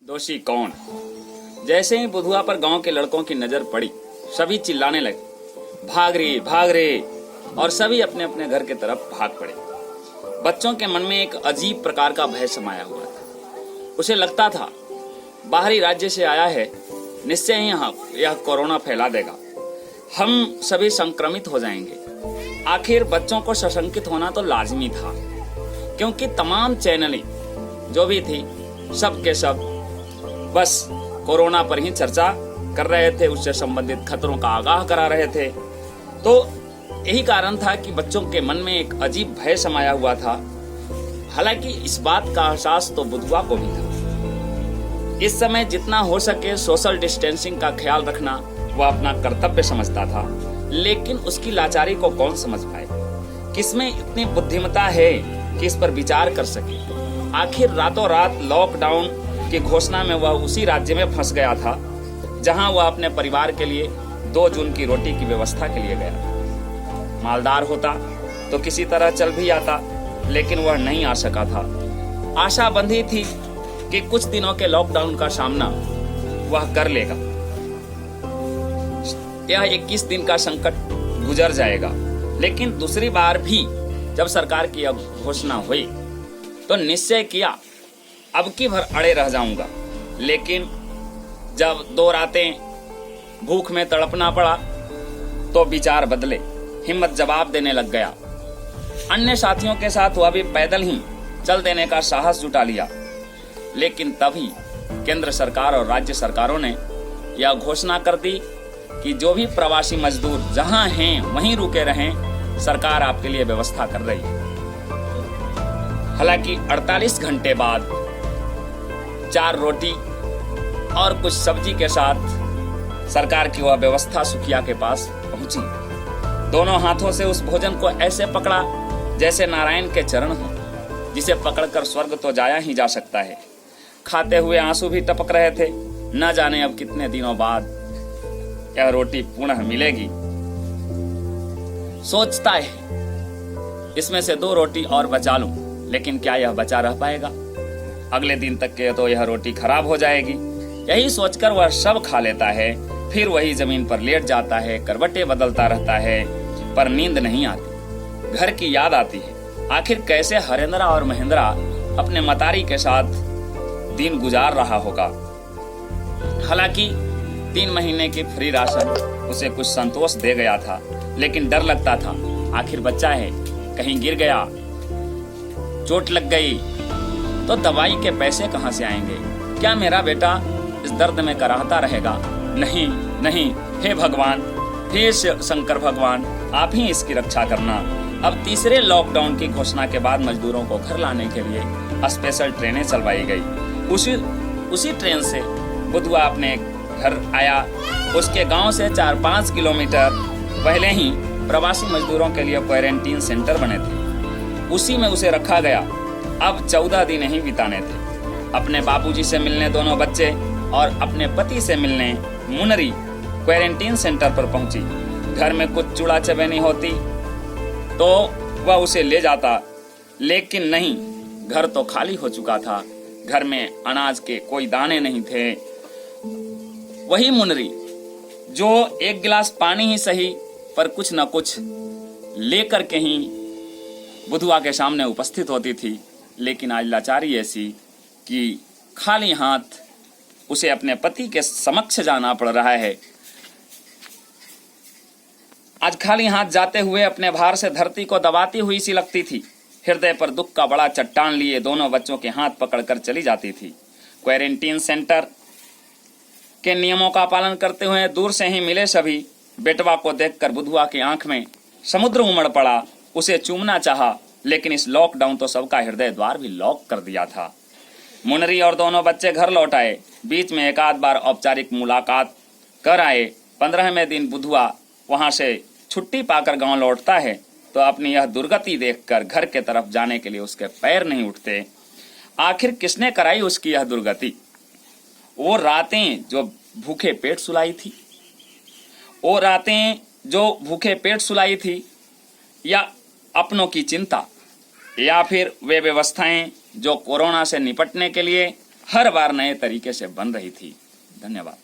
दोषी कौन? जैसे ही बुधुआ पर गांव के लड़कों की नजर पड़ी, सभी चिल्लाने लगे, भाग रे, और सभी अपने अपने घर की तरफ भाग पड़े। बच्चों के मन में एक अजीब प्रकार का भय समाया हुआ था। उसे लगता था बाहरी राज्य से आया है, निश्चय ही यह कोरोना फैला देगा, हम सभी संक्रमित हो जाएंगे। आखिर बच्चों को सशंकित होना तो लाजमी था, क्योंकि तमाम चैनलें जो भी थी सब के सब बस कोरोना पर ही चर्चा कर रहे थे, उससे संबंधित खतरों का आगाह करा रहे थे। तो यही कारण था कि बच्चों के मन में एक अजीब भय समाया हुआ था। हालांकि इस बात का एहसास तो बुधवा को भी था। इस समय जितना हो सके सोशल डिस्टेंसिंग का ख्याल रखना वह अपना कर्तव्य समझता था, लेकिन उसकी लाचारी को कौन समझ पाए? किसमें इतनी बुद्धिमत्ता है कि इस पर विचार कर सके? आखिर रातों रात लॉकडाउन की घोषणा में वह उसी राज्य में फंस गया था जहां वह अपने परिवार के लिए 2 जून की रोटी की व्यवस्था के लिए गया था। मालदार होता तो किसी तरह चल भी आता, लेकिन वह नहीं आ सका था। आशा बंधी थी कि कुछ दिनों के लॉकडाउन का सामना वह कर लेगा। यह 21 दिन का संकट गुजर जाएगा। लेकिन दूसरी बार भी जब सरकार की घोषणा हुई तो निश्चय किया अब की भर अड़े रह जाऊंगा। लेकिन जब 2 रातें भूख में तड़पना पड़ा तो विचार बदले, हिम्मत जवाब देने लग गया। अन्य साथियों के साथ वह भी पैदल ही चल देने का साहस जुटा लिया। लेकिन तभी केंद्र सरकार और राज्य सरकारों ने यह घोषणा कर दी कि जो भी प्रवासी मजदूर जहां हैं वहीं रुके रहें, सरकार आपके लिए व्यवस्था कर रही है। हालांकि 48 घंटे बाद 4 रोटी और कुछ सब्जी के साथ सरकार की वह व्यवस्था सुखिया के पास पहुंची। दोनों हाथों से उस भोजन को ऐसे पकड़ा जैसे नारायण के चरण हो, जिसे पकड़कर स्वर्ग तो जाया ही जा सकता है। खाते हुए आंसू भी टपक रहे थे। न जाने अब कितने दिनों बाद यह रोटी पुनः मिलेगी। सोचता है इसमें से 2 रोटी और बचा लूं, लेकिन क्या यह बचा रह पाएगा? अगले दिन तक के तो यह रोटी खराब हो जाएगी। यही सोचकर वह सब खा लेता है। फिर वही जमीन पर लेट जाता है, करवटें बदलता रहता है, पर नींद नहीं आती। घर की याद आती है। आखिर कैसे हरेंद्रा और महेंद्रा अपने मतारी के साथ दिन गुजार रहा होगा। हालांकि 3 महीने की फ्री राशन उसे कुछ संतोष दे गया था, लेकिन डर लगता था आखिर बच्चा है, कहीं गिर गया, चोट लग गई तो दवाई के पैसे कहां से आएंगे? क्या मेरा बेटा इस दर्द में कराहता रहेगा? नहीं नहीं, हे भगवान, हे शंकर भगवान, आप ही इसकी रक्षा करना। अब तीसरे लॉकडाउन की घोषणा के बाद मजदूरों को घर लाने के लिए स्पेशल ट्रेनें चलवाई गई। उसी ट्रेन से बुधवा अपने घर आया। उसके गांव से 4-5 किलोमीटर पहले ही प्रवासी मजदूरों के लिए क्वारंटीन सेंटर बने थे, उसी में उसे रखा गया। अब 14 दिन ही बिताने थे। अपने बापूजी से मिलने दोनों बच्चे और अपने पति से मिलने मुनरी क्वारंटीन सेंटर पर पहुंची। घर में कुछ चूड़ा चबेनी होती तो वह उसे ले जाता, लेकिन नहीं, घर तो खाली हो चुका था। घर में अनाज के कोई दाने नहीं थे। वही मुनरी जो 1 गिलास पानी ही सही पर कुछ न कुछ लेकर के ही बुधवा के सामने उपस्थित होती थी, लेकिन आज लाचारी ऐसी कि खाली हाथ उसे अपने पति के समक्ष जाना पड़ रहा है। आज खाली हाथ जाते हुए अपने भार से धरती को दबाती हुई सी लगती थी। हृदय पर दुख का बड़ा चट्टान लिए दोनों बच्चों के हाथ पकड़कर चली जाती थी। क्वारंटीन सेंटर के नियमों का पालन करते हुए दूर से ही मिले सभी बेटवा को देखकर बुधवा की आंख में समुद्र उमड़ पड़ा। उसे चूमना चाहा, लेकिन इस लॉकडाउन तो सबका हृदय द्वार भी लॉक कर दिया था। मुनरी और दोनों बच्चे घर लौट आए। बीच में 1 आध बार औपचारिक मुलाकात कर आए। 15वें दिन बुधवा वहां से छुट्टी पाकर गांव लौटता है तो अपनी यह दुर्गति देखकर घर के तरफ जाने के लिए उसके पैर नहीं उठते। आखिर किसने कराई उसकी यह दुर्गति? वो रातें जो भूखे पेट सुलाई थी, या अपनों की चिंता, या फिर वे व्यवस्थाएं जो कोरोना से निपटने के लिए हर बार नए तरीके से बन रही थी। धन्यवाद।